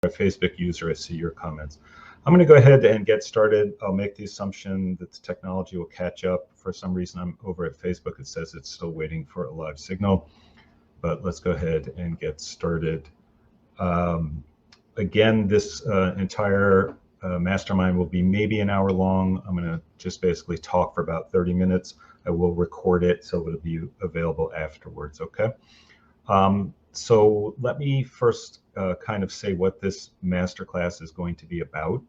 a Facebook user, I see your comments. I'm going to go ahead and get started. I'll make the assumption that the technology will catch up. For some reason, I'm over at Facebook. It says it's still waiting for a live signal, but let's go ahead and get started. Again, this entire mastermind will be maybe an hour long. I'm going to just basically talk for about 30 minutes. I will record it, so it'll be available afterwards, okay? So let me first kind of say what this masterclass is going to be about.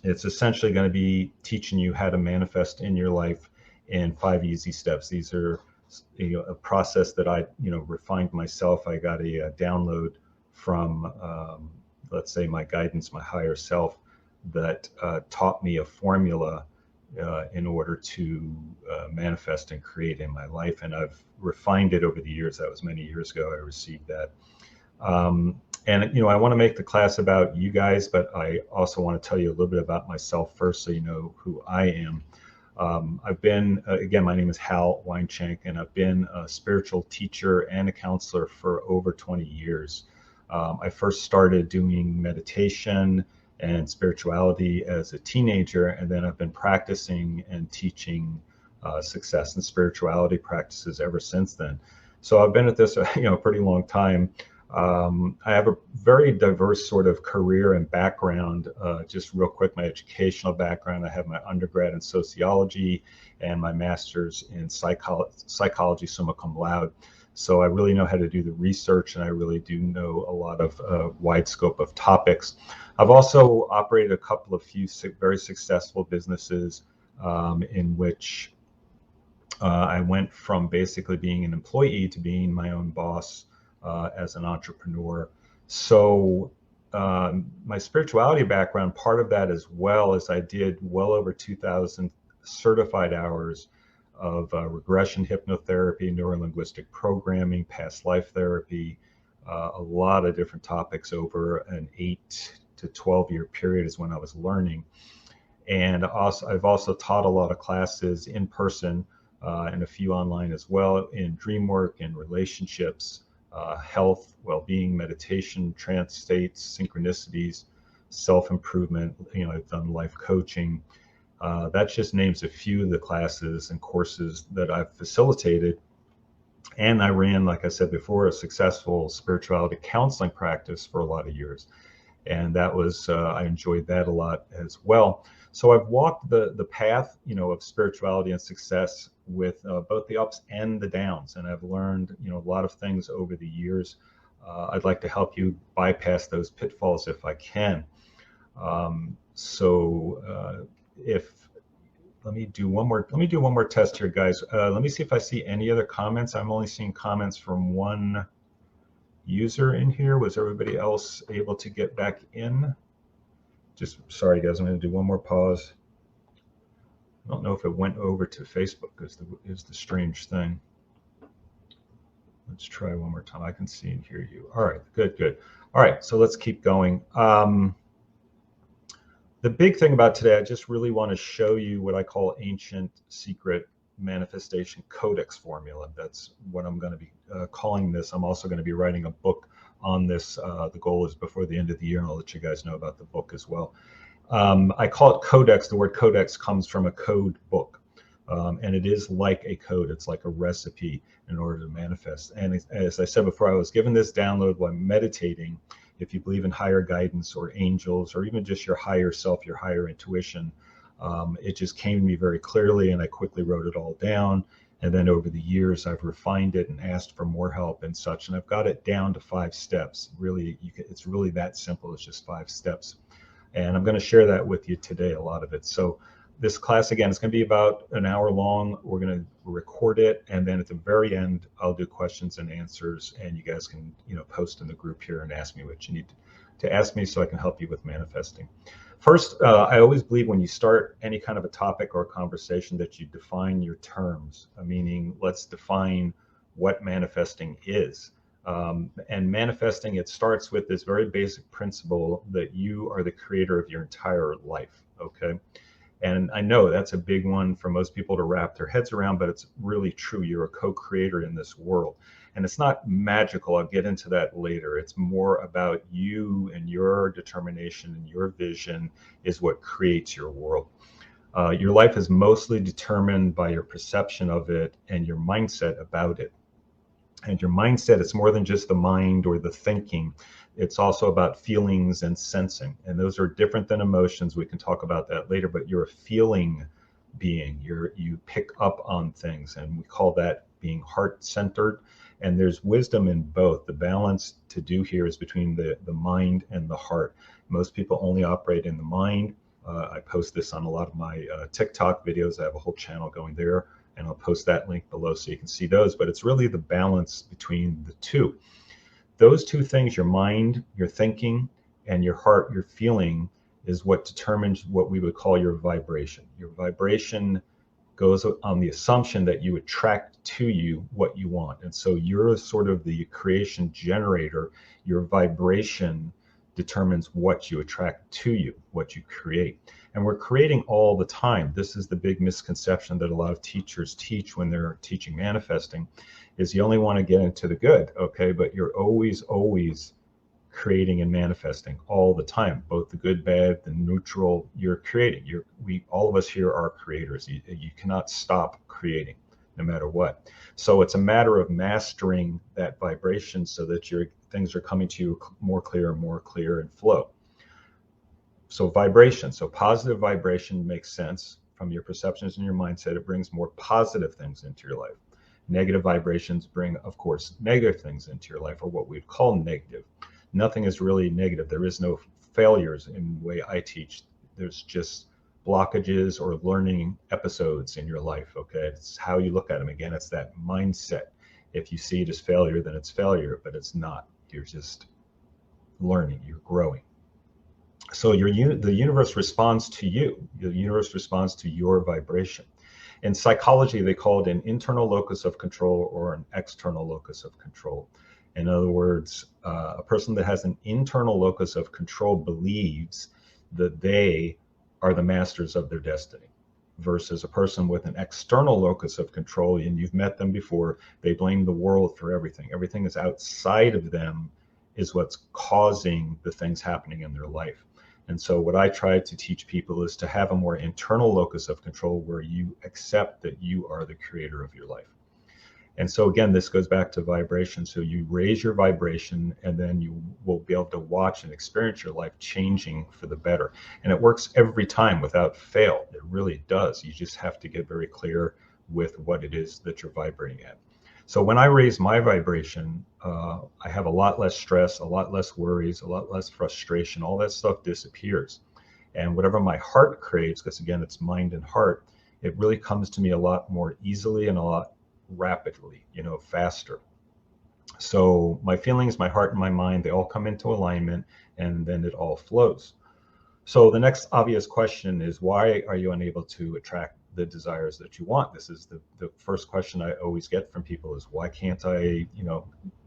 It's essentially going to be teaching you how to manifest in your life in 5 easy steps. These are a process that I refined myself. I got a download from let's say my guidance, my higher self, that taught me a formula in order to manifest and create in my life, and I've refined it over the years. That was many years ago I received that. And I want to make the class about you guys, but I also want to tell you a little bit about myself first, so you know who I am. I've been, again, my name is Hal Weinschenk, and I've been a spiritual teacher and a counselor for over 20 years. I first started doing meditation and spirituality as a teenager, and then I've been practicing and teaching success and spirituality practices ever since then. So I've been at this a pretty long time. I have a very diverse sort of career and background. Just real quick, my educational background: I have my undergrad in sociology and my master's in psychology, summa cum laude. So I really know how to do the research, and I really do know a lot of wide scope of topics. I've also operated a couple of very successful businesses in which I went from basically being an employee to being my own boss as an entrepreneur. So my spirituality background, part of that as well, is I did well over 2,000 certified hours of regression hypnotherapy, neurolinguistic programming, past life therapy, a lot of different topics over an 8 to 12 year period is when I was learning. And I've also taught a lot of classes in person and a few online as well, in dream work and relationships, health, well-being, meditation, trance states, synchronicities, self-improvement. I've done life coaching. That just names a few of the classes and courses that I've facilitated. And I ran, like I said before, a successful spirituality counseling practice for a lot of years. And that was, I enjoyed that a lot as well. So I've walked the path, of spirituality and success with both the ups and the downs. And I've learned, a lot of things over the years. I'd like to help you bypass those pitfalls if I can. Let me do one more test here, guys. Let me see if I see any other comments. I'm only seeing comments from one user in here. Was everybody else able to get back in? Just sorry, guys. I'm going to do one more pause. I don't know if it went over to Facebook, is the strange thing. Let's try one more time. I can see and hear you. All right, good. All right, so let's keep going. The big thing about today, I just really want to show you what I call ancient secret manifestation codex formula. That's what I'm going to be calling this. I'm also going to be writing a book on this. The goal is before the end of the year, and I'll let you guys know about the book as well. I call it codex. The word codex comes from a code book, and it is like a code. It's like a recipe in order to manifest. And as I said before, I was given this download while meditating. If you believe in higher guidance or angels, or even just your higher self, your higher intuition, it just came to me very clearly, and I quickly wrote it all down. And then over the years, I've refined it and asked for more help and such. And I've got it down to 5 steps. Really, it's really that simple. It's just 5 steps. And I'm going to share that with you today, a lot of it. So this class, again, is going to be about an hour long. We're going to record it, and then at the very end, I'll do questions and answers, and you guys can, post in the group here and ask me what you need to ask me so I can help you with manifesting. First, I always believe when you start any kind of a topic or a conversation that you define your terms, meaning let's define what manifesting is. And manifesting, it starts with this very basic principle that you are the creator of your entire life, okay? And I know that's a big one for most people to wrap their heads around, but it's really true. You're a co-creator in this world. And it's not magical. I'll get into that later. It's more about you and your determination and your vision is what creates your world. Your life is mostly determined by your perception of it and your mindset about it. And your mindset, it's more than just the mind or the thinking. It's also about feelings and sensing. And those are different than emotions. We can talk about that later, but you're a feeling being. You pick up on things, and we call that being heart-centered. And there's wisdom in both. The balance to do here is between the mind and the heart. Most people only operate in the mind. I post this on a lot of my TikTok videos. I have a whole channel going there, and I'll post that link below so you can see those. But it's really the balance between the two. Those two things, your mind, your thinking, and your heart, your feeling, is what determines what we would call your vibration. Your vibration goes on the assumption that you attract to you what you want. And so you're sort of the creation generator. Your vibration determines what you attract to you, what you create. And we're creating all the time. This is the big misconception that a lot of teachers teach when they're teaching manifesting, is you only want to get into the good, okay? But you're always creating and manifesting all the time, both the good, bad, the neutral. You're creating. All of us here are creators. You cannot stop creating, no matter what. So it's a matter of mastering that vibration so that your things are coming to you more clear and flow. So vibration, so positive vibration makes sense from your perceptions and your mindset. It brings more positive things into your life. Negative vibrations bring, of course, negative things into your life, or what we'd call negative. Nothing is really negative. There is no failures in the way I teach. There's just blockages or learning episodes in your life, okay? It's how you look at them. Again, it's that mindset. If you see it as failure, then it's failure, but it's not. You're just learning, you're growing. So the universe responds to you. The universe responds to your vibration. In psychology, they call it an internal locus of control or an external locus of control. In other words, a person that has an internal locus of control believes that they are the masters of their destiny, versus a person with an external locus of control, and you've met them before, they blame the world for everything. Everything is outside of them is what's causing the things happening in their life. And so what I try to teach people is to have a more internal locus of control where you accept that you are the creator of your life. And so again, this goes back to vibration. So you raise your vibration, and then you will be able to watch and experience your life changing for the better. And it works every time without fail. It really does. You just have to get very clear with what it is that you're vibrating at. So when I raise my vibration, I have a lot less stress, a lot less worries, a lot less frustration. All that stuff disappears. And whatever my heart craves, because again, it's mind and heart, it really comes to me a lot more easily and a lot rapidly, faster. So my feelings, my heart, and my mind, they all come into alignment, and then it all flows. So the next obvious question is, why are you unable to attract the desires that you want? This is the first question I always get from people, is why can't I,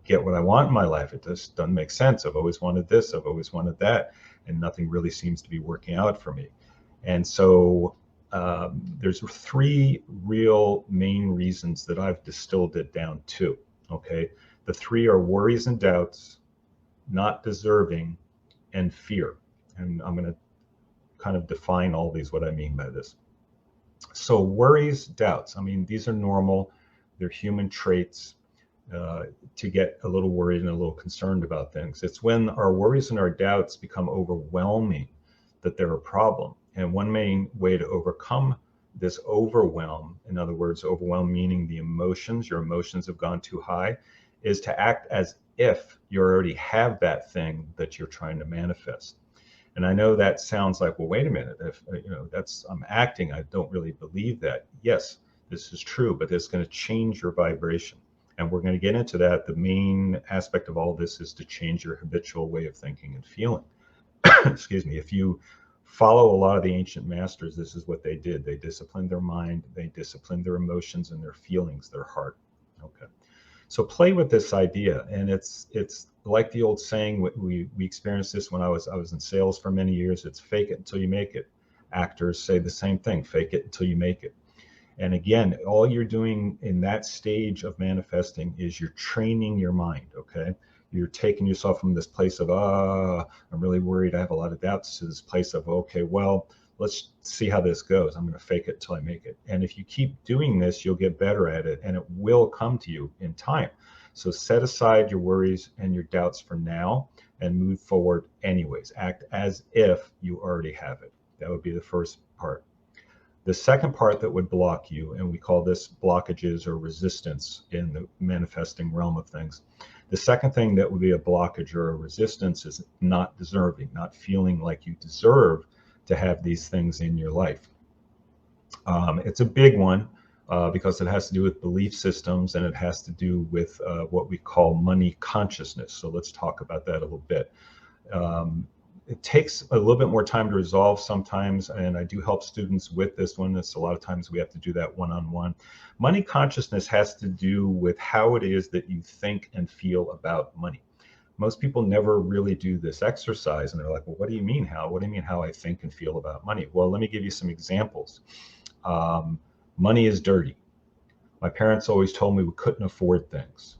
get what I want in my life? It just doesn't make sense. I've always wanted this, I've always wanted that, and nothing really seems to be working out for me. And so there's three real main reasons that I've distilled it down to, okay? The three are worries and doubts, not deserving, and fear. And I'm going to kind of define all these, what I mean by this. So worries, doubts, these are normal. They're human traits to get a little worried and a little concerned about things. It's when our worries and our doubts become overwhelming that they're a problem. And one main way to overcome this overwhelm, in other words, overwhelm meaning the emotions, your emotions have gone too high, is to act as if you already have that thing that you're trying to manifest. And I know that sounds like, well, wait a minute, if I'm acting, I don't really believe that. Yes, this is true, but it's going to change your vibration. And we're going to get into that. The main aspect of all this is to change your habitual way of thinking and feeling. Excuse me. If you follow a lot of the ancient masters, this is what they did. They disciplined their mind, they disciplined their emotions and their feelings, their heart. Okay. So play with this idea. And it's like the old saying, we experienced this when I was in sales for many years. It's fake it until you make it. Actors say the same thing, fake it until you make it. And again, all you're doing in that stage of manifesting is you're training your mind, okay? You're taking yourself from this place of, I'm really worried, I have a lot of doubts, to this place of, okay, well, let's see how this goes. I'm going to fake it till I make it. And if you keep doing this, you'll get better at it, and it will come to you in time. So set aside your worries and your doubts for now and move forward anyways. Act as if you already have it. That would be the first part. The second part that would block you, and we call this blockages or resistance in the manifesting realm of things. The second thing that would be a blockage or a resistance is not deserving, not feeling like you deserve to have these things in your life. It's a big one because it has to do with belief systems, and it has to do with what we call money consciousness. So let's talk about that a little bit. It takes a little bit more time to resolve sometimes, and I do help students with this one. It's a lot of times we have to do that one-on-one. Money consciousness has to do with how it is that you think and feel about money. Most people never really do this exercise, and they're like, well, what do you mean how? What do you mean how I think and feel about money? Well, let me give you some examples. Money is dirty. My parents always told me we couldn't afford things.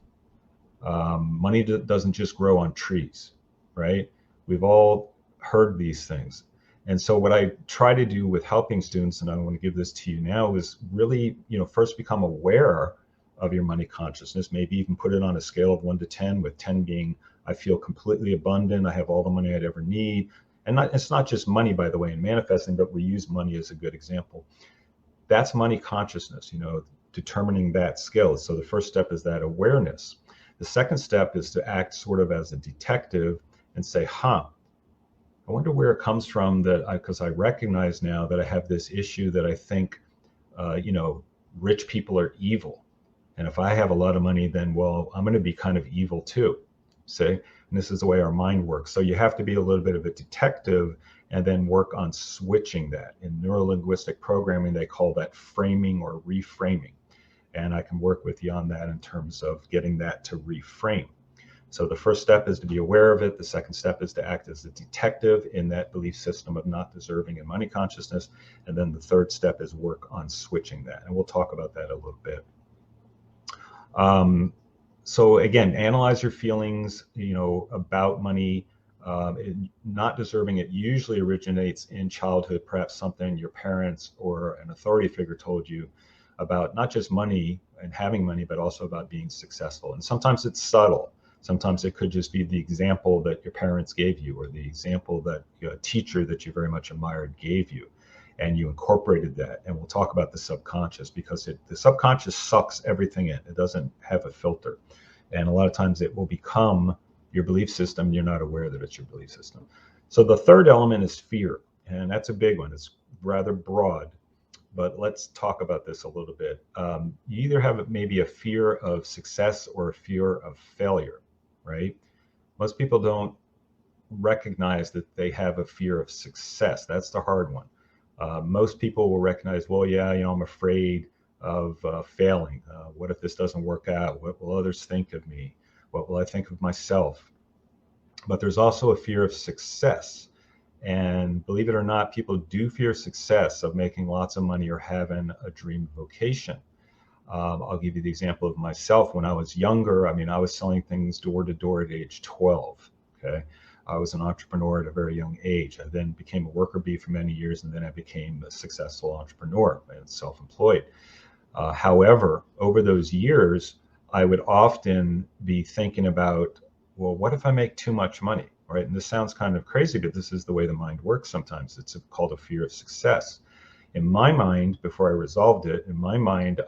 Money doesn't just grow on trees, right? We've all heard these things. And so what I try to do with helping students, and I want to give this to you now, is really, first become aware of your money consciousness, maybe even put it on a scale of 1 to 10, with 10 being, I feel completely abundant, I have all the money I'd ever need. And it's not just money, by the way, in manifesting, but we use money as a good example. That's money consciousness, determining that scale. So the first step is that awareness. The second step is to act sort of as a detective and say, I wonder where it comes from, because I recognize now that I have this issue that I think, rich people are evil. And if I have a lot of money, then, well, I'm going to be kind of evil too. See? And this is the way our mind works. So you have to be a little bit of a detective and then work on switching that. In neuro-linguistic programming, they call that framing or reframing. And I can work with you on that in terms of getting that to reframe. So the first step is to be aware of it. The second step is to act as a detective in that belief system of not deserving and money consciousness. And then the third step is work on switching that. And we'll talk about that a little bit. So again, analyze your feelings, about money. Not deserving it usually originates in childhood, perhaps something your parents or an authority figure told you about not just money and having money, but also about being successful. And sometimes it's subtle. Sometimes it could just be the example that your parents gave you, or the example that a teacher that you very much admired gave you, and you incorporated that. And we'll talk about the subconscious, because the subconscious sucks everything in. It doesn't have a filter. And a lot of times it will become your belief system. You're not aware that it's your belief system. So the third element is fear. And that's a big one. It's rather broad, but let's talk about this a little bit. You either have maybe a fear of success or a fear of failure, right? Most people don't recognize that they have a fear of success. That's the hard one. Most people will recognize, well, yeah, I'm afraid of failing. What if this doesn't work out? What will others think of me? What will I think of myself? But there's also a fear of success. And believe it or not, people do fear success of making lots of money or having a dream vocation. I'll give you the example of myself. When I was younger, I was selling things door to door at age 12. Okay. I was an entrepreneur at a very young age. I then became a worker bee for many years, and then I became a successful entrepreneur and self-employed. However, over those years, I would often be thinking about, well, what if I make too much money, right? And this sounds kind of crazy, but this is the way the mind works sometimes. It's called a fear of success. In my mind, before I resolved it,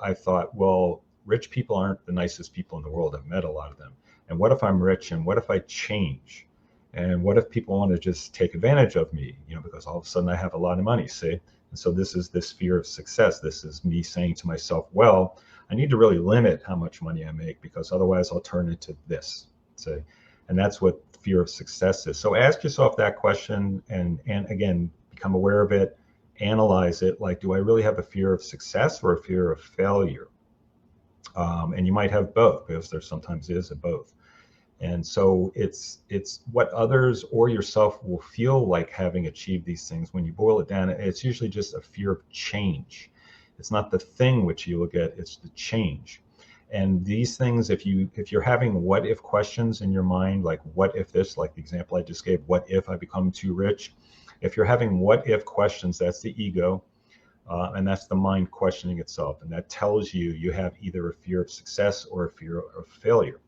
I thought, well, rich people aren't the nicest people in the world. I've met a lot of them. And what if I'm rich, and what if I change? And what if people want to just take advantage of me, because all of a sudden I have a lot of money, see? And so this is this fear of success. This is me saying to myself, well, I need to really limit how much money I make, because otherwise I'll turn into this, see? And that's what fear of success is. So ask yourself that question, and again, become aware of it, analyze it. Like, do I really have a fear of success or a fear of failure? And you might have both, because there sometimes is a both. And so it's what others or yourself will feel like having achieved these things. When you boil it down, it's usually just a fear of change. It's not the thing which you look at, it's the change. And these things, if you're having what if questions in your mind, like what if this, like the example I just gave, what if I become too rich? If you're having what if questions, that's the ego, and that's the mind questioning itself. And that tells you you have either a fear of success or a fear of failure.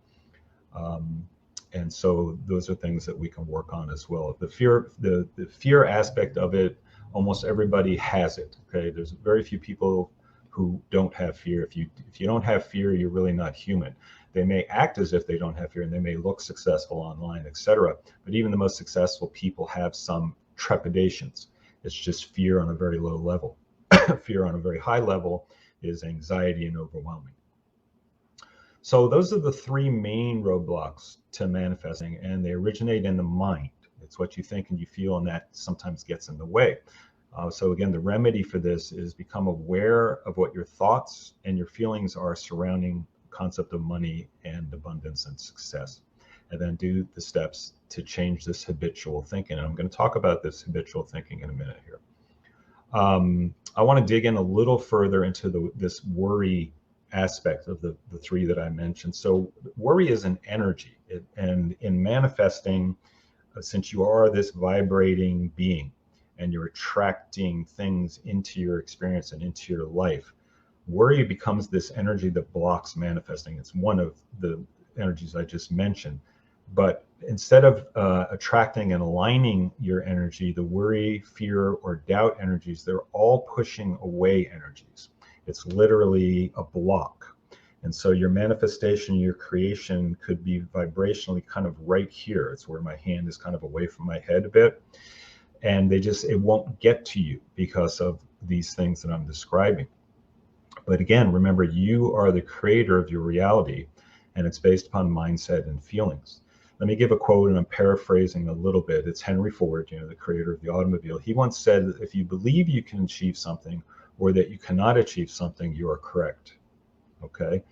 And so those are things that we can work on as well. The fear aspect of it, almost everybody has it. Okay, there's very few people who don't have fear. If you don't have fear, you're really not human. They may act as if they don't have fear, and they may look successful online, etc. But even the most successful people have some trepidations. It's just fear on a very low level. Fear on a very high level is anxiety and overwhelming. So those are the three main roadblocks to manifesting, and they originate in the mind. It's what you think and you feel, and that sometimes gets in the way. So again, the remedy for this is become aware of what your thoughts and your feelings are surrounding the concept of money and abundance and success, and then do the steps to change this habitual thinking. And I'm going to talk about this habitual thinking in a minute here. I want to dig in a little further into this worry aspect of the three that I mentioned. So worry is an energy, and in manifesting, since you are this vibrating being and you're attracting things into your experience and into your life, worry becomes this energy that blocks manifesting. It's one of the energies I just mentioned. But instead of attracting and aligning your energy, the worry, fear, or doubt energies, they're all pushing away energies. It's literally a block. And so your manifestation, your creation could be vibrationally kind of right here. It's where my hand is kind of away from my head a bit. And it won't get to you because of these things that I'm describing. But again, remember, you are the creator of your reality, and it's based upon mindset and feelings. Let me give a quote, and I'm paraphrasing a little bit. It's Henry Ford, the creator of the automobile. He once said, if you believe you can achieve something or that you cannot achieve something, you are correct. Okay?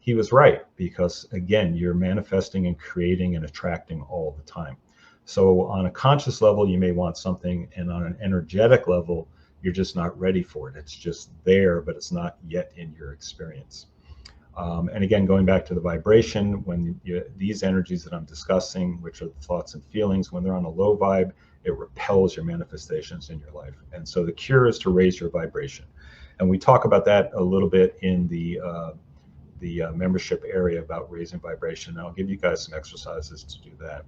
He was right, because again, you're manifesting and creating and attracting all the time. So on a conscious level, you may want something, and on an energetic level, you're just not ready for it. It's just there, but it's not yet in your experience. And again, going back to the vibration, when these energies that I'm discussing, which are the thoughts and feelings, when they're on a low vibe, it repels your manifestations in your life. And so the cure is to raise your vibration. And we talk about that a little bit in the membership area about raising vibration. And I'll give you guys some exercises to do that.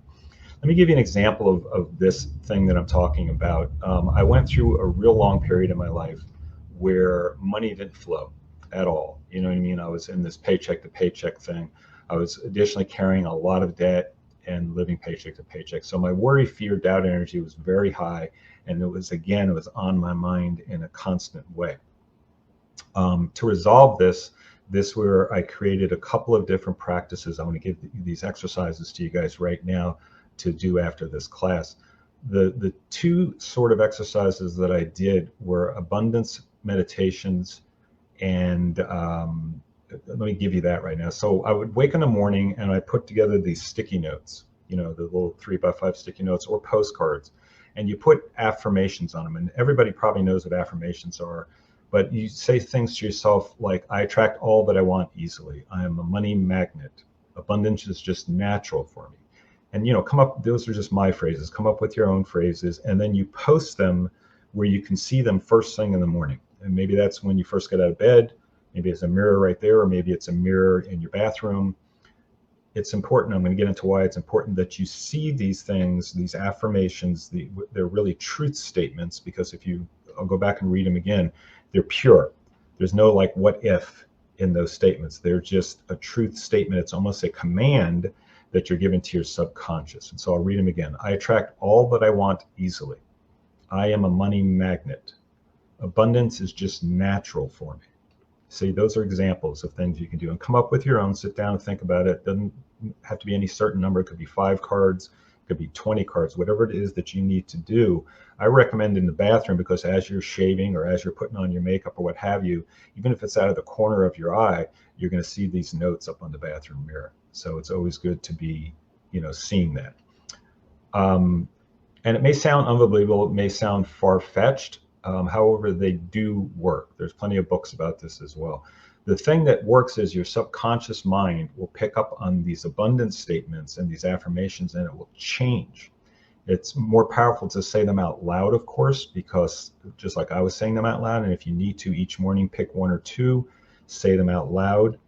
Let me give you an example of this thing that I'm talking about. I went through a real long period in my life where money didn't flow at all. You know what I mean? I was in this paycheck to paycheck thing. I was additionally carrying a lot of debt and living paycheck to paycheck. So my worry, fear, doubt energy was very high. And it was on my mind in a constant way. To resolve this where I created a couple of different practices. I want to give these exercises to you guys right now to do after this class. The two sort of exercises that I did were abundance meditations, and let me give you that right now. So I would wake in the morning and I put together these sticky notes, the little 3x5 sticky notes or postcards, and you put affirmations on them. And everybody probably knows what affirmations are, but you say things to yourself like, I attract all that I want easily. I am a money magnet. Abundance is just natural for me. And, those are just my phrases. Come up with your own phrases, and then you post them where you can see them first thing in the morning. And maybe that's when you first get out of bed. Maybe it's a mirror right there, or maybe it's a mirror in your bathroom. It's important. I'm going to get into why it's important that you see these things, these affirmations. They're really truth statements, because I'll go back and read them again. They're pure. There's no like what if in those statements. They're just a truth statement. It's almost a command that you're giving to your subconscious. And so I'll read them again. I attract all that I want easily. I am a money magnet. Abundance is just natural for me. See, those are examples of things you can do, and come up with your own. Sit down and think about it. It doesn't have to be any certain number. It could be 5 cards, it could be 20 cards, whatever it is that you need to do. I recommend in the bathroom, because as you're shaving or as you're putting on your makeup or what have you, even if it's out of the corner of your eye, you're going to see these notes up on the bathroom mirror. So it's always good to be, seeing that. And it may sound unbelievable. It may sound far-fetched, However, they do work. There's plenty of books about this as well. The thing that works is your subconscious mind will pick up on these abundance statements and these affirmations, and it will change. It's more powerful to say them out loud, of course, because just like I was saying them out loud, and if you need to each morning, pick one or two, say them out loud.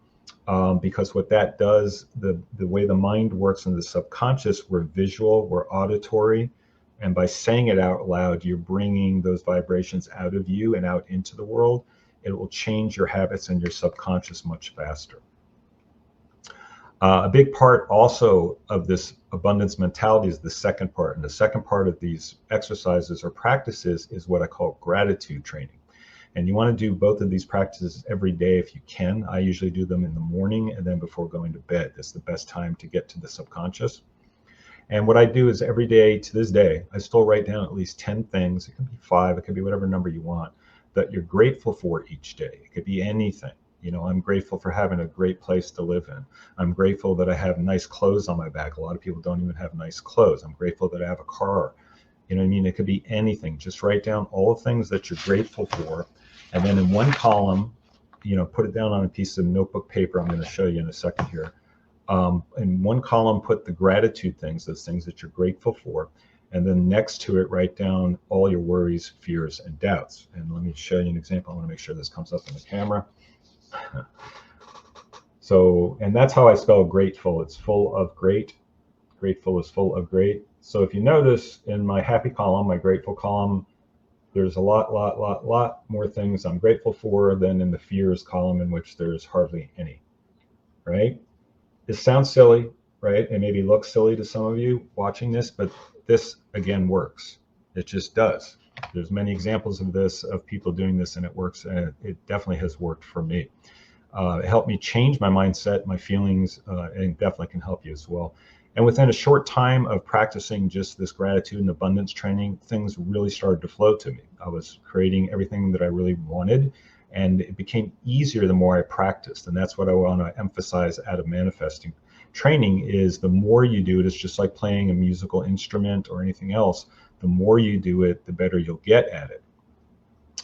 Because what that does, the way the mind works in the subconscious, we're visual, we're auditory, and by saying it out loud, you're bringing those vibrations out of you and out into the world. It will change your habits and your subconscious much faster. A big part also of this abundance mentality is the second part. And the second part of these exercises or practices is what I call gratitude training. And you want to do both of these practices every day if you can. I usually do them in the morning and then before going to bed. That's the best time to get to the subconscious. And what I do is every day to this day, I still write down at least 10 things. It could be 5, it could be whatever number you want, that you're grateful for each day. It could be anything. You know, I'm grateful for having a great place to live in. I'm grateful that I have nice clothes on my back. A lot of people don't even have nice clothes. I'm grateful that I have a car. You know what I mean? It could be anything. Just write down all the things that you're grateful for. And then in one column, you know, put it down on a piece of notebook paper. I'm going to show you in a second here. In one column, put the gratitude things, those things that you're grateful for. And then next to it, write down all your worries, fears, and doubts. And let me show you an example. I want to make sure this comes up on the camera. So, and that's how I spell grateful. It's full of great. Grateful is full of great. So if you notice in my happy column, my grateful column, there's a lot more things I'm grateful for than in the fears column, in which there's hardly any, right? It sounds silly, right? It maybe looks silly to some of you watching this, but this again works. It just does. There's many examples of this, of people doing this, and it works, and it definitely has worked for me. It helped me change my mindset, my feelings, and definitely can help you as well. And within a short time of practicing just this gratitude and abundance training, things really started to flow to me. I was creating everything that I really wanted, and it became easier the more I practiced. And that's what I want to emphasize out of manifesting training is the more you do it, it's just like playing a musical instrument or anything else. The more you do it, the better you'll get at it.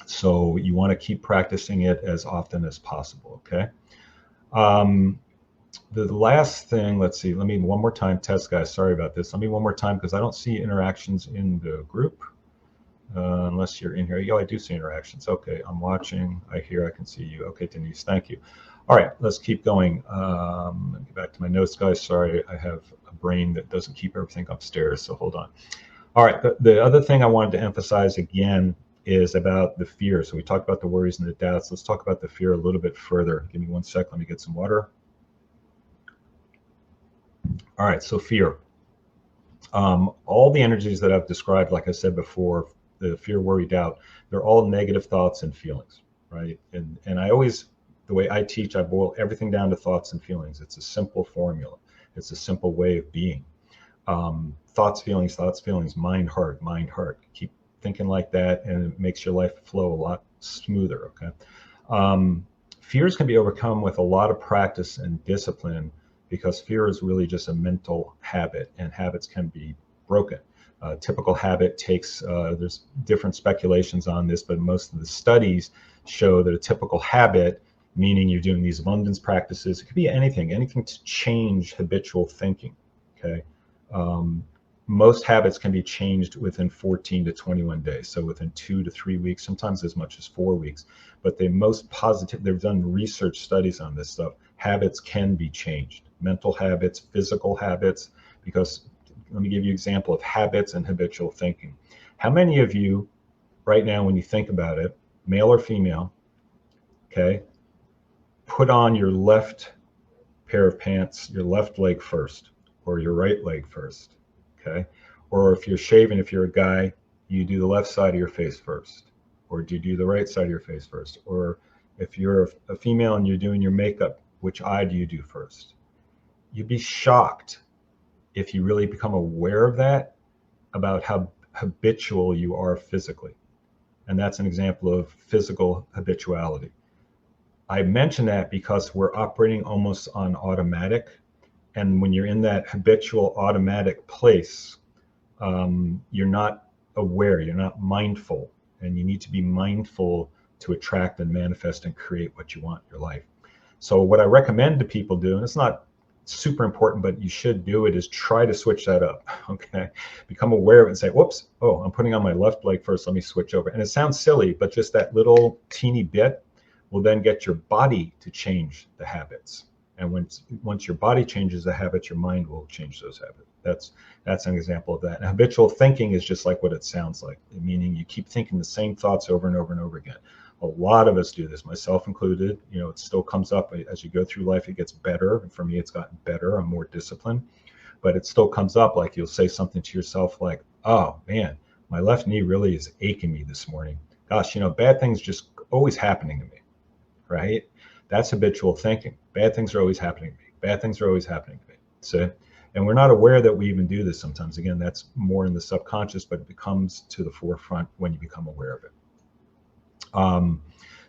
So you want to keep practicing it as often as possible, okay? The last thing, let's see, let me one more time test, guys. Sorry about this. Let me one more time because I don't see interactions in the group unless you're in here. Yeah, I do see interactions. Okay, I'm watching. I hear, I can see you. Okay, Denise, thank you. All right, let's keep going. Let me get back to my notes, guys. Sorry, I have a brain that doesn't keep everything upstairs, so hold on. All right, the other thing I wanted to emphasize again is about the fear. So we talked about the worries and the doubts. Let's talk about the fear a little bit further. Give me 1 sec. Let me get some water. All right, so fear. All the energies that I've described, like I said before, the fear, worry, doubt, they're all negative thoughts and feelings, right? And I always, the way I teach, I boil everything down to thoughts and feelings. It's a simple formula. It's a simple way of being. Thoughts, feelings, mind, heart, mind, heart. Keep thinking like that, and it makes your life flow a lot smoother, okay? Fears can be overcome with a lot of practice and discipline, because fear is really just a mental habit, and habits can be broken. Typical habit takes, there's different speculations on this, but most of the studies show that a typical habit, meaning you're doing these abundance practices, it could be anything to change habitual thinking, okay? Most habits can be changed within 14 to 21 days. So within 2 to 3 weeks, sometimes as much as 4 weeks. But the most positive, they've done research studies on this stuff. Habits can be changed. Mental habits, physical habits, because let me give you an example of habits and habitual thinking. How many of you right now, when you think about it, male or female, okay, put on your left pair of pants, your left leg first, or your right leg first, okay? Or if you're shaving, if you're a guy, you do the left side of your face first, or do you do the right side of your face first? Or if you're a female and you're doing your makeup, which eye do you do first? You'd be shocked if you really become aware of that, about how habitual you are physically. And that's an example of physical habituality. I mention that because we're operating almost on automatic. And when you're in that habitual automatic place, you're not aware, you're not mindful. and you need to be mindful to attract and manifest and create what you want in your life. So what I recommend to people do, and it's not super important, but you should do it, is try to switch that up. Okay, become aware of it and say, whoops, oh, I'm putting on my left leg first, let me switch over. And it sounds silly, but just that little teeny bit will then get your body to change the habits. And once your body changes the habits, your mind will change those habits. That's an example of that. And habitual thinking is just like what it sounds like, meaning you keep thinking the same thoughts over and over and over again. A lot of us do this, myself included. You know, it still comes up as you go through life. It gets better. And for me, it's gotten better. I'm more disciplined, but it still comes up. Like you'll say something to yourself like, oh man, my left knee really is aching me this morning. Gosh, you know, bad things just always happening to me, right? That's habitual thinking. Bad things are always happening to me. Bad things are always happening to me. So, and we're not aware that we even do this sometimes. Again, that's more in the subconscious, but it becomes to the forefront when you become aware of it.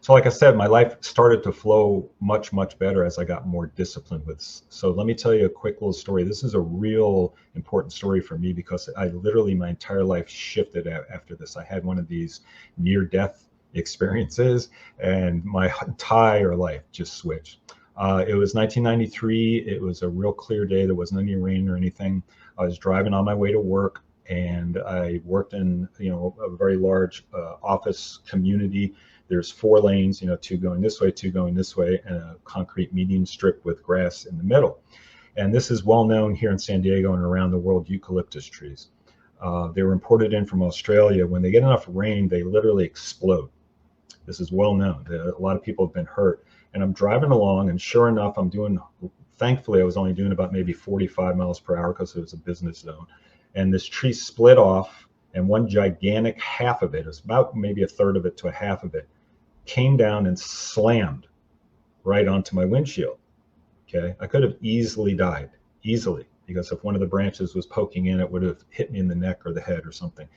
So like I said, my life started to flow much, much better as I got more disciplined with this. So let me tell you a quick little story. This is a real important story for me because I literally, my entire life shifted after this. I had one of these near-death experiences and my entire life just switched. It was 1993. It was a real clear day. There wasn't any rain or anything. I was driving on my way to work, and I worked in, you know, a very large office community. There's 4 lanes, you know, 2 going this way, 2 going this way, and a concrete median strip with grass in the middle. And this is well known here in San Diego and around the world, eucalyptus trees. They were imported in from Australia. When they get enough rain, they literally explode. This is well known. A lot of people have been hurt. And I'm driving along, and sure enough, thankfully, I was only doing about maybe 45 miles per hour because it was a business zone. And this tree split off, and one gigantic half of it, it's about maybe a third of it to a half of it, came down and slammed right onto my windshield. Okay, I could have easily died, because if one of the branches was poking in, it would have hit me in the neck or the head or something.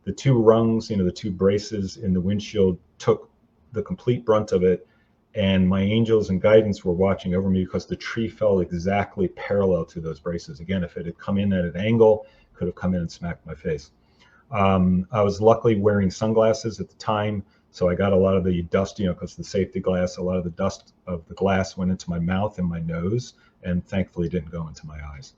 The 2 rungs, you know, the 2 braces in the windshield took the complete brunt of it, and my angels and guidance were watching over me because the tree fell exactly parallel to those braces. Again, if it had come in at an angle, it could have come in and smacked my face. I was luckily wearing sunglasses at the time, so I got a lot of the dust, you know, because the safety glass, a lot of the dust of the glass went into my mouth and my nose, and thankfully didn't go into my eyes.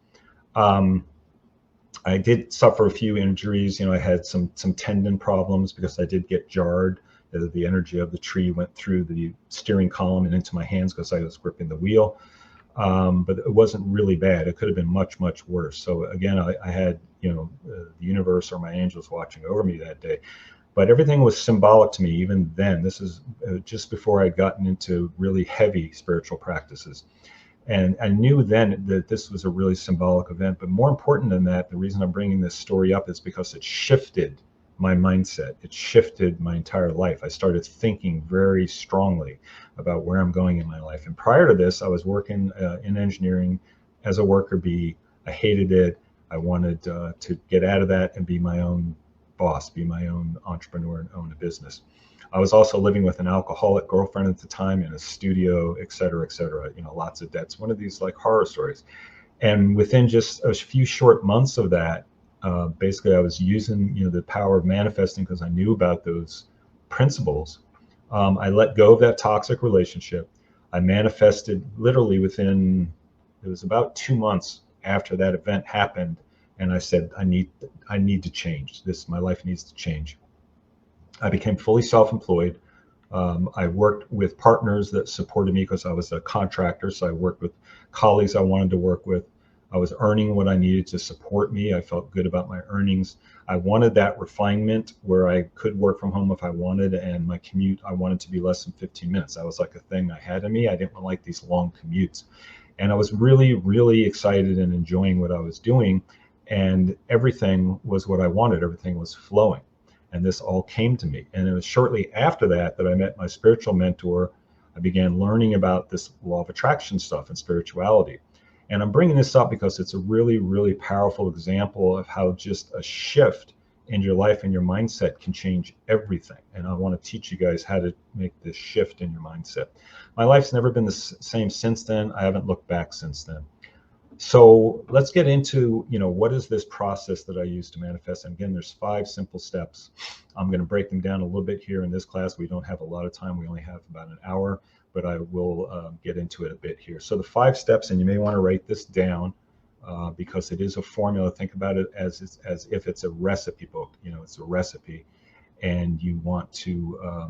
I did suffer a few injuries. You know, I had some tendon problems because I did get jarred. The energy of the tree went through the steering column and into my hands because I was gripping the wheel. But it wasn't really bad. It could have been much, much worse. So again, I had, you know, the universe or my angels watching over me that day. But everything was symbolic to me even then. This is just before I'd gotten into really heavy spiritual practices. And I knew then that this was a really symbolic event. But more important than that, the reason I'm bringing this story up is because it shifted my mindset. It shifted my entire life. I started thinking very strongly about where I'm going in my life. And prior to this, I was working in engineering as a worker bee. I hated it. I wanted to get out of that and be my own boss, be my own entrepreneur and own a business. I was also living with an alcoholic girlfriend at the time in a studio, et cetera, you know, lots of debts. One of these like horror stories. And within just a few short months of that, basically I was using, you know, the power of manifesting because I knew about those principles. I let go of that toxic relationship. I manifested literally within, it was about 2 months after that event happened. And I said, I need to change this. My life needs to change. I became fully self-employed. I worked with partners that supported me because I was a contractor. So I worked with colleagues I wanted to work with. I was earning what I needed to support me. I felt good about my earnings. I wanted that refinement where I could work from home if I wanted, and my commute, I wanted to be less than 15 minutes. That was like a thing I had in me. I didn't like these long commutes. And I was really, really excited and enjoying what I was doing. And everything was what I wanted. Everything was flowing. And this all came to me. And it was shortly after that that I met my spiritual mentor. I began learning about this law of attraction stuff and spirituality. And I'm bringing this up because it's a really, really powerful example of how just a shift in your life and your mindset can change everything. And I want to teach you guys how to make this shift in your mindset. My life's never been the same since then. I haven't looked back since then. So let's get into, what is this process that I use to manifest? And again, there's 5 simple steps. I'm going to break them down a little bit here in this class. We don't have a lot of time. We only have about an hour, but I will get into it a bit here. So the 5 steps, and you may want to write this down because it is a formula. Think about it as if it's a recipe book. It's a recipe, and you want to,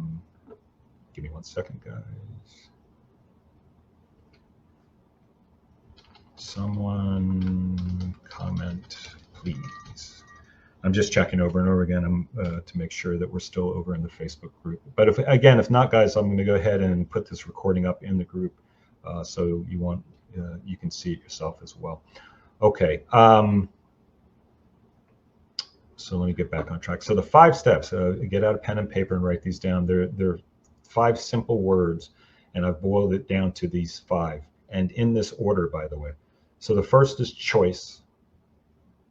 give me 1 second, guys. Someone comment, please. I'm just checking over and over again to make sure that we're still over in the Facebook group. But if not, guys, I'm going to go ahead and put this recording up in the group so you can see it yourself as well. Okay. So let me get back on track. So the 5 steps. Get out a pen and paper and write these down. They're 5 simple words, and I've boiled it down to these 5, and in this order, by the way. So the first is choice,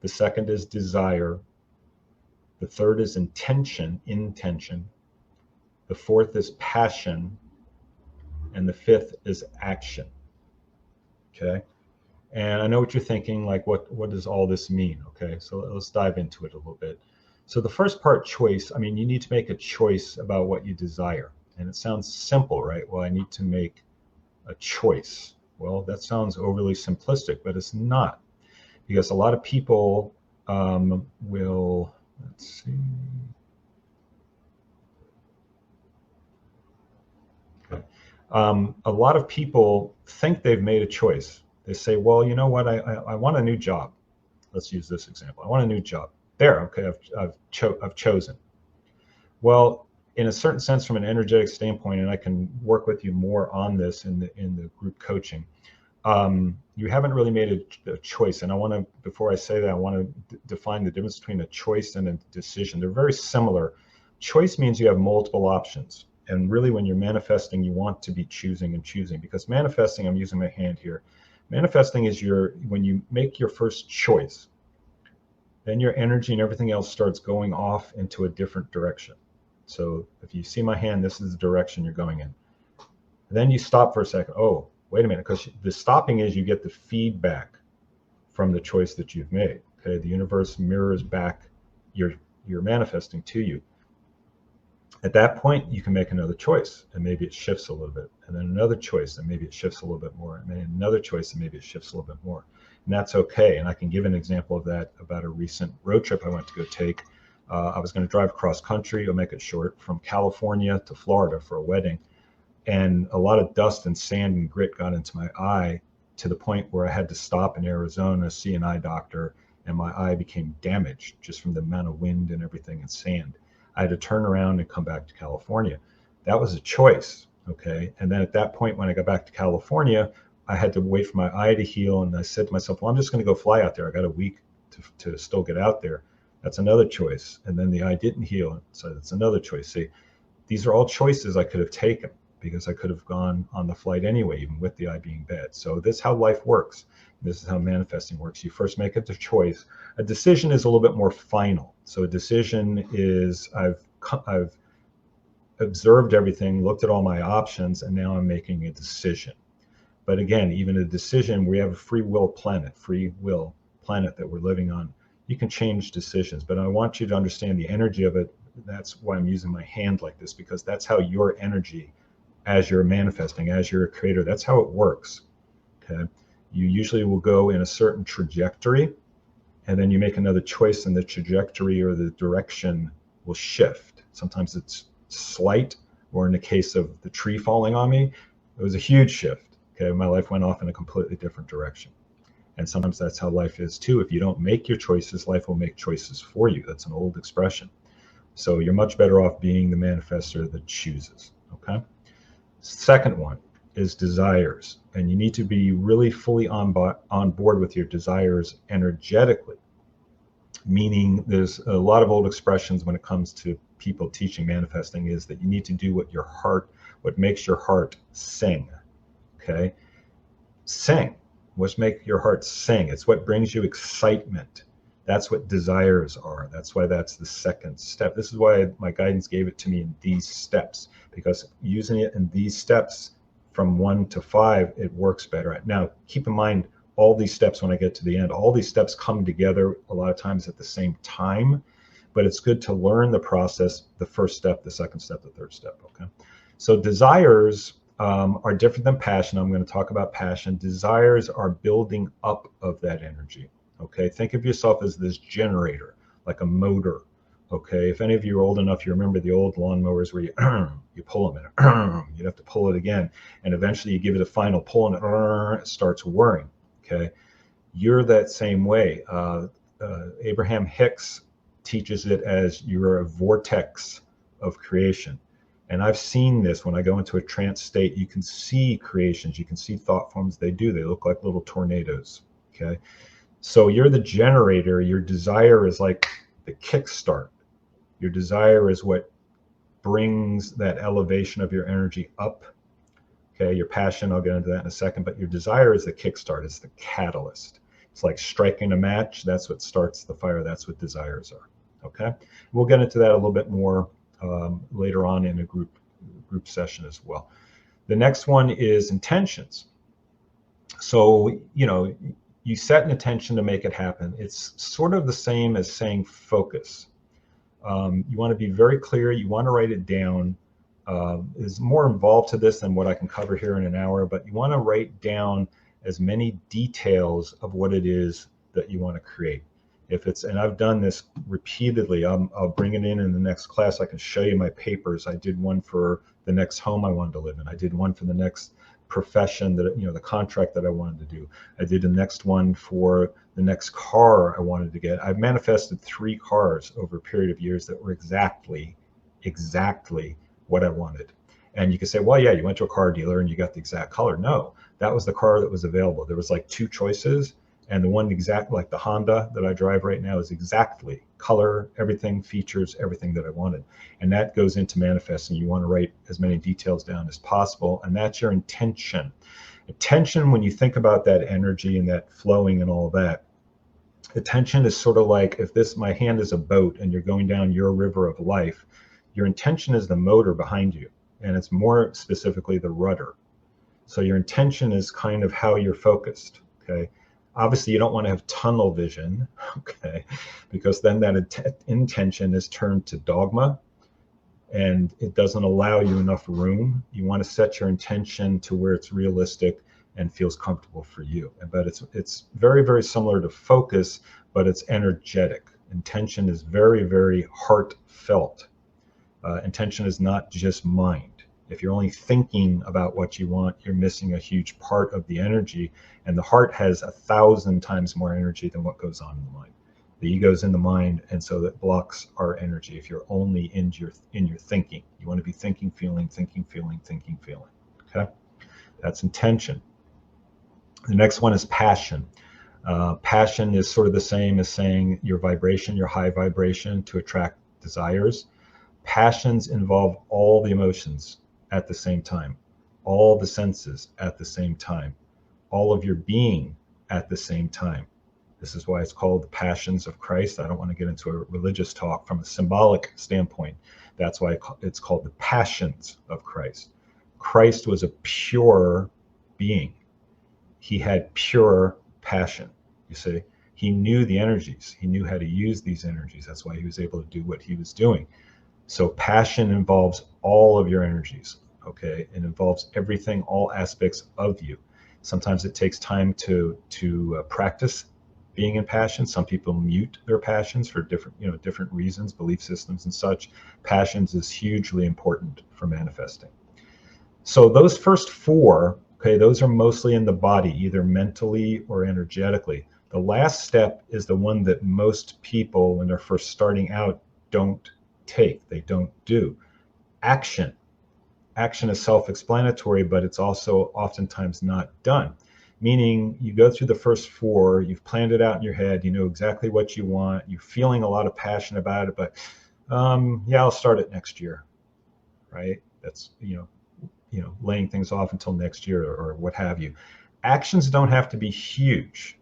the second is desire, the third is intention, the fourth is passion, and the 5th is action. Okay, and I know what you're thinking, like what does all this mean? Okay, so let's dive into it a little bit. So the first part, choice, I mean, you need to make a choice about what you desire. And it sounds simple, right? Well, I need to make a choice. Well, that sounds overly simplistic, but it's not, because a lot of people will, let's see. Okay. A lot of people think they've made a choice. They say, well, you know what, I want a new job. Let's use this example. I want a new job. There, okay, I've chosen. Well, in a certain sense, from an energetic standpoint, and I can work with you more on this in the group coaching, you haven't really made a choice. And I want to, before I say that, I want to define the difference between a choice and a decision. They're very similar. Choice means you have multiple options. And really, when you're manifesting, you want to be choosing and choosing, because manifesting, I'm using my hand here. Manifesting is when you make your first choice, then your energy and everything else starts going off into a different direction. So if you see my hand, this is the direction you're going in. Then you stop for a second. Oh, wait a minute, because the stopping is you get the feedback from the choice that you've made. Okay, the universe mirrors back your manifesting to you. At that point, you can make another choice, and maybe it shifts a little bit, and then another choice, and maybe it shifts a little bit more, and then another choice, and maybe it shifts a little bit more. And that's okay. And I can give an example of that about a recent road trip I went to go take. I was going to drive across country, I'll make it short, from California to Florida for a wedding. And a lot of dust and sand and grit got into my eye, to the point where I had to stop in Arizona, see an eye doctor, and my eye became damaged just from the amount of wind and everything and sand. I had to turn around and come back to California. That was a choice, okay? And then at that point, when I got back to California, I had to wait for my eye to heal. And I said to myself, well, I'm just going to go fly out there. I got a week to still get out there. That's another choice. And then the eye didn't heal, so that's another choice. See, these are all choices I could have taken, because I could have gone on the flight anyway, even with the eye being bad. So this is how life works. This is how manifesting works. You first make a choice. A decision is a little bit more final. So a decision is I've observed everything, looked at all my options, and now I'm making a decision. But again, even a decision, we have a free will planet that we're living on. You can change decisions, but I want you to understand the energy of it. That's why I'm using my hand like this, because that's how your energy, as you're manifesting, as you're a creator, that's how it works. Okay, you usually will go in a certain trajectory, and then you make another choice, and the trajectory or the direction will shift. Sometimes it's slight, or in the case of the tree falling on me, it was a huge shift. Okay, my life went off in a completely different direction. And sometimes that's how life is too. If you don't make your choices, life will make choices for you. That's an old expression. So you're much better off being the manifestor that chooses. Okay. Second one is desires, and you need to be really fully on board with your desires energetically. Meaning, there's a lot of old expressions when it comes to people teaching manifesting, is that you need to do what makes your heart sing. Okay, sing. What makes your heart sing? It's what brings you excitement. That's what desires are. That's why that's the second step. This is why my guidance gave it to me in these steps, because using it in these steps from 1 to 5, it works better. Now, keep in mind, all these steps when I get to the end. All these steps come together a lot of times at the same time, but it's good to learn the process, the first step, the second step, the third step, okay? So desires are different than passion. I'm going to talk about passion. Desires are building up of that energy, okay? Think of yourself as this generator, like a motor, okay? If any of you are old enough, you remember the old lawnmowers where you pull them and you'd have to pull it again, and eventually you give it a final pull and it starts whirring, okay? You're that same way. Abraham Hicks teaches it as you're a vortex of creation. And I've seen this when I go into a trance state. You can see creations, you can see thought forms. They look like little tornadoes, okay? So you're the generator. Your desire is like the kickstart. Your desire is what brings that elevation of your energy up, okay? Your passion, I'll get into that in a second, but your desire is the kickstart, it's the catalyst. It's like striking a match. That's what starts the fire. That's what desires are, okay? We'll get into that a little bit more later on in a group session as well. The next one is intentions. So, you set an intention to make it happen. It's sort of the same as saying focus. You want to be very clear. You want to write it down. There's more involved to this than what I can cover here in an hour, but you want to write down as many details of what it is that you want to create. And I've done this repeatedly. I'll bring it in the next class. I can show you my papers. I did one for the next home I wanted to live in. I did one for the next profession that, the contract that I wanted to do. I did the next one for the next car I wanted to get. I've manifested 3 cars over a period of years that were exactly what I wanted. And you could say, well, yeah, you went to a car dealer and you got the exact color. No, that was the car that was available. There was like 2 choices. And the one exact, like the Honda that I drive right now, is exactly color, everything, features, everything that I wanted. And that goes into manifesting. You want to write as many details down as possible. And that's your intention. Attention, when you think about that energy and that flowing and all that, attention is sort of like if my hand is a boat and you're going down your river of life, your intention is the motor behind you. And it's more specifically the rudder. So your intention is kind of how you're focused, okay? Obviously, you don't want to have tunnel vision, okay, because then that intention is turned to dogma, and it doesn't allow you enough room. You want to set your intention to where it's realistic and feels comfortable for you. But it's very, very similar to focus, but it's energetic. Intention is very, very heartfelt. Intention is not just mind. If you're only thinking about what you want, you're missing a huge part of the energy. And the heart has 1,000 times more energy than what goes on in the mind. The ego's in the mind, and so that blocks our energy if you're only in your thinking. You want to be thinking, feeling, thinking, feeling, thinking, feeling. Okay? That's intention. The next one is passion. Passion is sort of the same as saying your vibration, your high vibration, to attract desires. Passions involve all the emotions at the same time, all the senses at the same time, all of your being at the same time. This is why it's called the passions of Christ. I don't want to get into a religious talk. From a symbolic standpoint, that's why it's called the passions of Christ. Christ was a pure being. He had pure passion, you see. He knew the energies. He knew how to use these energies. That's why he was able to do what he was doing. So passion involves all of your energies, okay? It involves everything, all aspects of you. Sometimes it takes time to practice being in passion. Some people mute their passions for different reasons, belief systems and such. Passions is hugely important for manifesting. So those first 4, okay, those are mostly in the body, either mentally or energetically. The last step is the one that most people, when they're first starting out, don't take, they don't do. Action. Action is self-explanatory, but it's also oftentimes not done. Meaning you go through the first 4, you've planned it out in your head, you know exactly what you want, you're feeling a lot of passion about it, but yeah, I'll start it next year, right? That's, laying things off until next year or what have you. Actions don't have to be huge.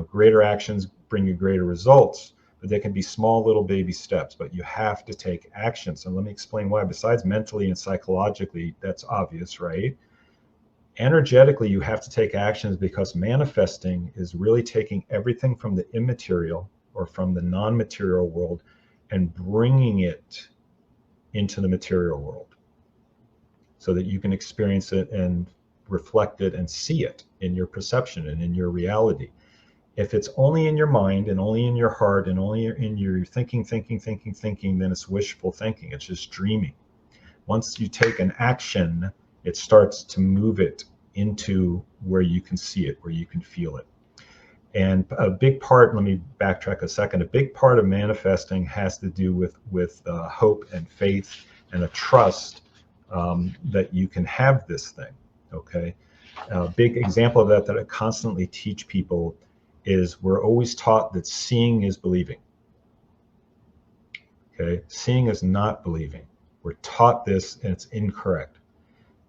Greater actions bring you greater results, but they can be small little baby steps, but you have to take action. So let me explain why. Besides mentally and psychologically, that's obvious, right? Energetically, you have to take actions, because manifesting is really taking everything from the immaterial or from the non-material world and bringing it into the material world so that you can experience it and reflect it and see it in your perception and in your reality. If it's only in your mind and only in your heart and only in your thinking, then it's wishful thinking. It's just dreaming. Once you take an action, it starts to move it into where you can see it, where you can feel it. And a big part, let me backtrack a second, a big part of manifesting has to do with hope and faith and a trust that you can have this thing, okay? A big example of that I constantly teach people is we're always taught that seeing is believing, okay? Seeing is not believing. We're taught this and it's incorrect.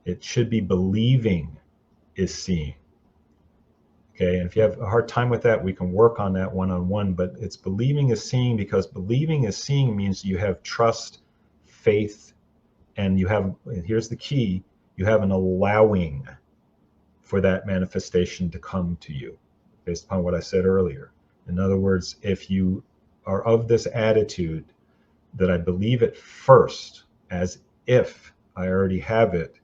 It should be believing is seeing. Okay, and if you have a hard time with that, we can work on that one-on-one, but it's believing is seeing, because believing is seeing means you have trust, faith, and you have, and here's the key, you have an allowing for that manifestation to come to you based upon what I said earlier. In other words, if you are of this attitude that I believe it first as if I already have it,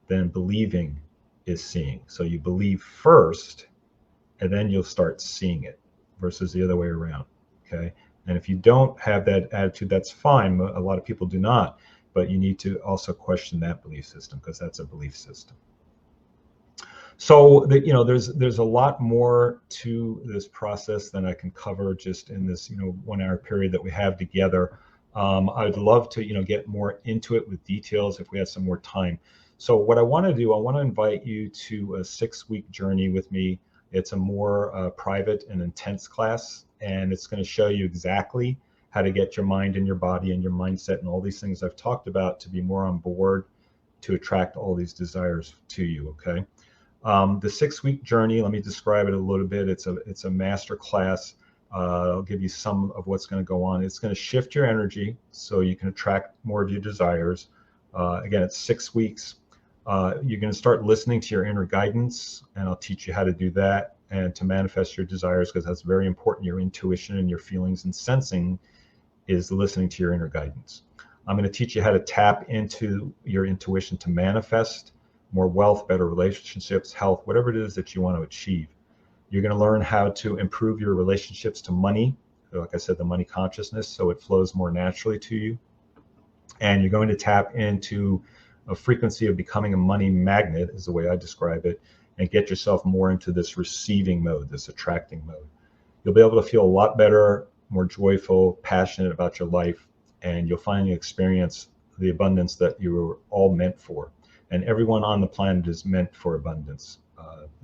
then believing is seeing. So you believe first, and then you'll start seeing it, versus the other way around, okay? And if you don't have that attitude, that's fine. A lot of people do not, but you need to also question that belief system, because that's a belief system. So that, you know, there's a lot more to this process than I can cover just in this 1 hour period that we have together. I'd love to get more into it with details if we had some more time. So what I want to do, I want to invite you to a 6-week journey with me. It's a more private and intense class, and it's going to show you exactly how to get your mind and your body and your mindset and all these things I've talked about to be more on board to attract all these desires to you, okay? The 6-week journey, let me describe it a little bit. It's a master class. I'll give you some of what's going to go on. It's going to shift your energy so you can attract more of your desires. Again, it's 6 weeks. You're going to start listening to your inner guidance, and I'll teach you how to do that and to manifest your desires, because that's very important. Your intuition and your feelings and sensing is listening to your inner guidance. I'm going to teach you how to tap into your intuition to manifest more wealth, better relationships, health, whatever it is that you want to achieve. You're going to learn how to improve your relationships to money, like I said, the money consciousness, so it flows more naturally to you. And you're going to tap into a frequency of becoming a money magnet, is the way I describe it, and get yourself more into this receiving mode, this attracting mode. You'll be able to feel a lot better, more joyful, passionate about your life, and you'll finally experience the abundance that you were all meant for. And everyone on the planet is meant for abundance.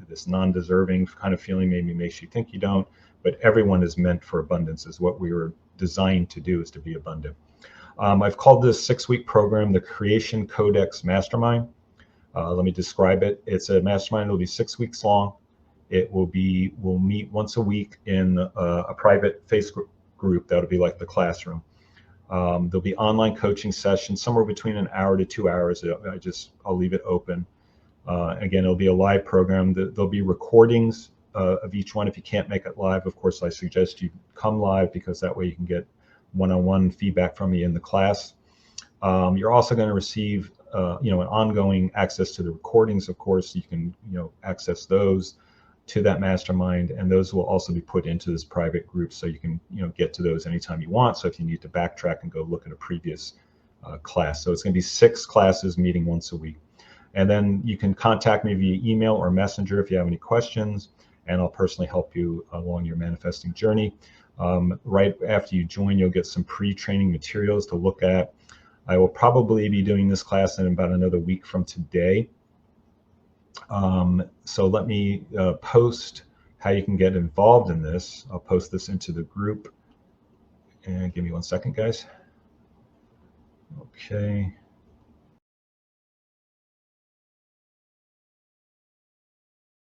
This non-deserving kind of feeling maybe makes you think you don't, but everyone is meant for abundance, is what we were designed to do, is to be abundant. I've called this 6-week program the Creation Codex Mastermind. Let me describe it. It's a mastermind. It'll be 6 weeks long. We'll meet once a week in a private Facebook group. That'll be like the classroom. There'll be online coaching sessions, somewhere between an hour to 2 hours. I'll leave it open. Again, it'll be a live program. There'll be recordings of each one. If you can't make it live, of course, I suggest you come live, because that way you can get one-on-one feedback from me in the class. You're also going to receive an ongoing access to the recordings, of course. You can access those to that mastermind, and those will also be put into this private group, so you can get to those anytime you want. So if you need to backtrack and go look at a previous class. So it's going to be 6 classes meeting once a week. And then you can contact me via email or messenger if you have any questions, and I'll personally help you along your manifesting journey. Right after you join, you'll get some pre-training materials to look at. I will probably be doing this class in about another week from today. So let me post how you can get involved in this. I'll post this into the group. And give me 1 second, guys. Okay.